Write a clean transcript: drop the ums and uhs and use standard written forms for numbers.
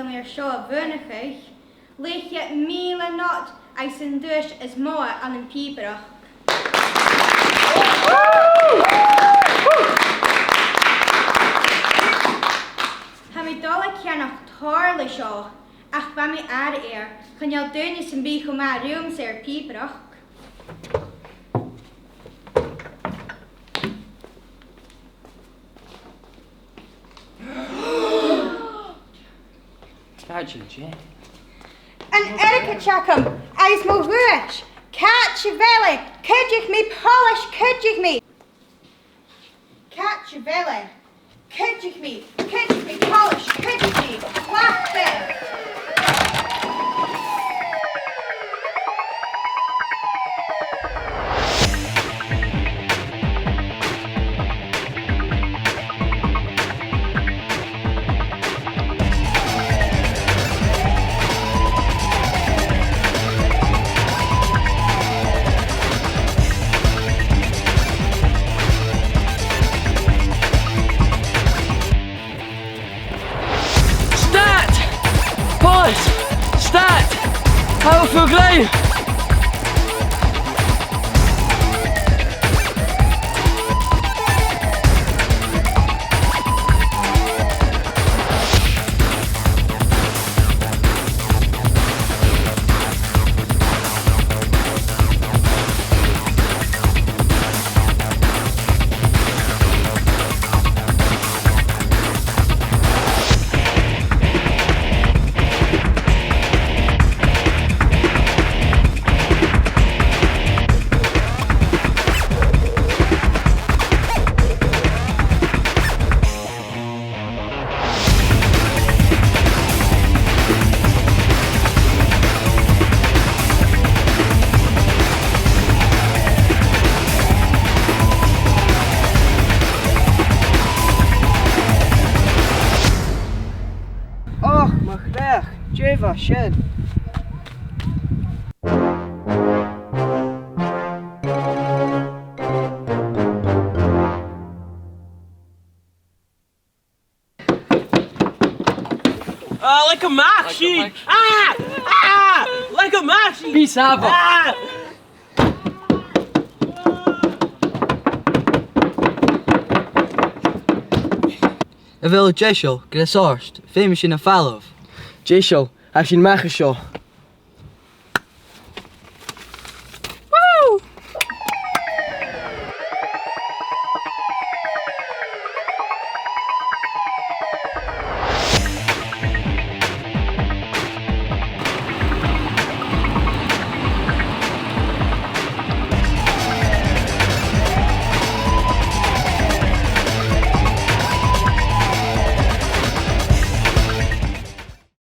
wil meer zo weinig. Leg je miele not als een dus is mooi aan een pieperach. Ga me dolle keer nog toorlijk zo. Ach, bij mij aarde kan jou doen eens een beetje maar ruim zeer pieperach. En Erika Chackum, als mijn woord. H-uile, kudjig me polish, kudjig me. H-uile, kudjig me polish, kudjig me. Wacht there. Start! Hou veel glij! Jeva shed. Like a maxi! Like a maxi! Pisava! A bhfuil Jesho, go sást, féime sin a fallh. Jesho, has sin mecha seo.